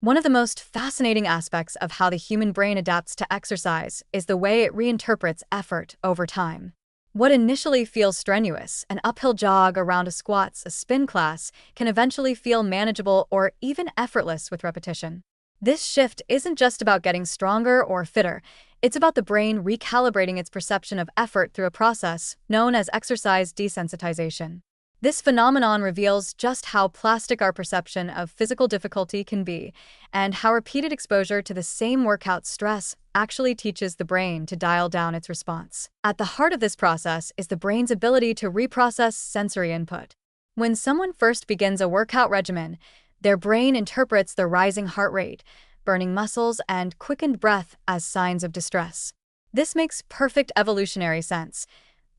One of the most fascinating aspects of how the human brain adapts to exercise is the way it reinterprets effort over time. What initially feels strenuous, an uphill jog around a squats, a spin class, can eventually feel manageable or even effortless with repetition. This shift isn't just about getting stronger or fitter, it's about the brain recalibrating its perception of effort through a process known as exercise desensitization. This phenomenon reveals just how plastic our perception of physical difficulty can be, and how repeated exposure to the same workout stress actually teaches the brain to dial down its response. At the heart of this process is the brain's ability to reprocess sensory input. When someone first begins a workout regimen, their brain interprets the rising heart rate, burning muscles, and quickened breath as signs of distress. This makes perfect evolutionary sense.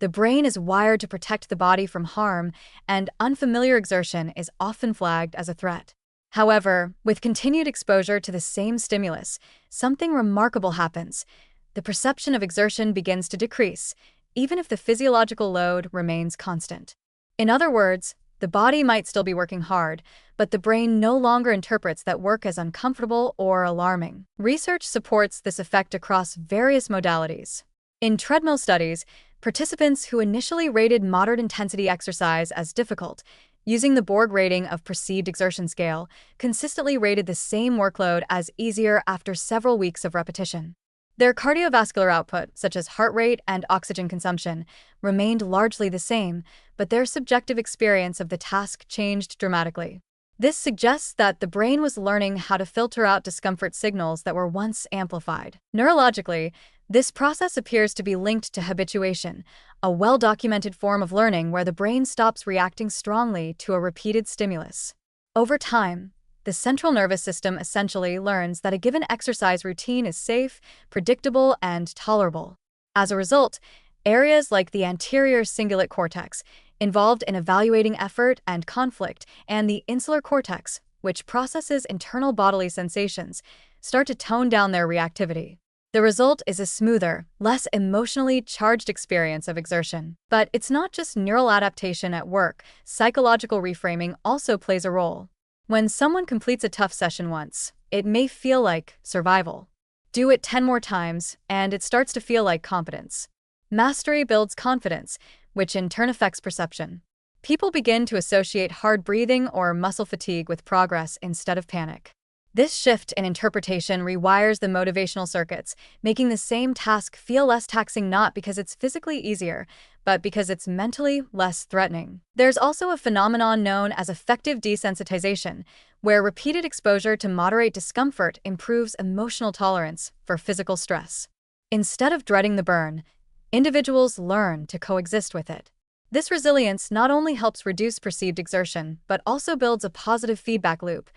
The brain is wired to protect the body from harm, and unfamiliar exertion is often flagged as a threat. However, with continued exposure to the same stimulus, something remarkable happens. The perception of exertion begins to decrease, even if the physiological load remains constant. In other words, the body might still be working hard, but the brain no longer interprets that work as uncomfortable or alarming. Research supports this effect across various modalities. In treadmill studies, participants who initially rated moderate intensity exercise as difficult, using the Borg rating of perceived exertion scale, consistently rated the same workload as easier after several weeks of repetition. Their cardiovascular output, such as heart rate and oxygen consumption, remained largely the same, but their subjective experience of the task changed dramatically. This suggests that the brain was learning how to filter out discomfort signals that were once amplified. Neurologically, this process appears to be linked to habituation, a well-documented form of learning where the brain stops reacting strongly to a repeated stimulus. Over time, the central nervous system essentially learns that a given exercise routine is safe, predictable, and tolerable. As a result, areas like the anterior cingulate cortex, involved in evaluating effort and conflict, and the insular cortex, which processes internal bodily sensations, start to tone down their reactivity. The result is a smoother, less emotionally charged experience of exertion. But it's not just neural adaptation at work. Psychological reframing also plays a role. When someone completes a tough session once, it may feel like survival. Do it 10 more times, and it starts to feel like competence. Mastery builds confidence, which in turn affects perception. People begin to associate hard breathing or muscle fatigue with progress instead of panic. This shift in interpretation rewires the motivational circuits, making the same task feel less taxing not because it's physically easier, but because it's mentally less threatening. There's also a phenomenon known as affective desensitization, where repeated exposure to moderate discomfort improves emotional tolerance for physical stress. Instead of dreading the burn, individuals learn to coexist with it. This resilience not only helps reduce perceived exertion, but also builds a positive feedback loop.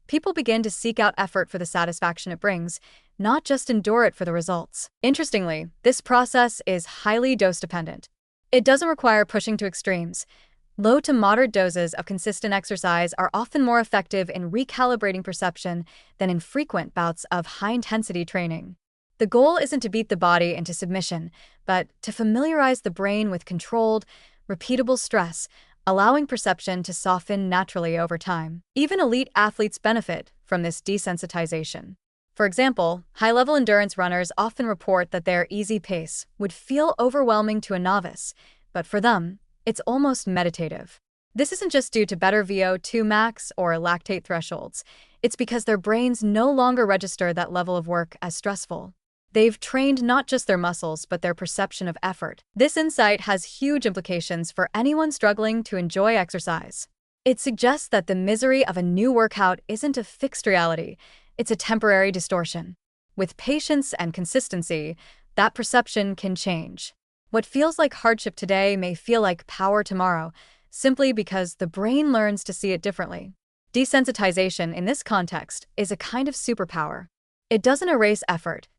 People begin to seek out effort for the satisfaction it brings, not just endure it for the results. Interestingly, this process is highly dose-dependent. It doesn't require pushing to extremes. Low to moderate doses of consistent exercise are often more effective in recalibrating perception than in frequent bouts of high-intensity training. The goal isn't to beat the body into submission, but to familiarize the brain with controlled, repeatable stress, allowing perception to soften naturally over time. Even elite athletes benefit from this desensitization. For example, high-level endurance runners often report that their easy pace would feel overwhelming to a novice, but for them, it's almost meditative. This isn't just due to better VO2 max or lactate thresholds. It's because their brains no longer register that level of work as stressful. They've trained not just their muscles, but their perception of effort. This insight has huge implications for anyone struggling to enjoy exercise. It suggests that the misery of a new workout isn't a fixed reality, it's a temporary distortion. With patience and consistency, that perception can change. What feels like hardship today may feel like power tomorrow, simply because the brain learns to see it differently. Desensitization in this context is a kind of superpower. It doesn't erase effort.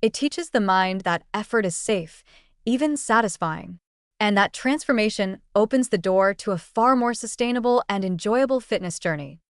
It teaches the mind that effort is safe, even satisfying. And that transformation opens the door to a far more sustainable and enjoyable fitness journey.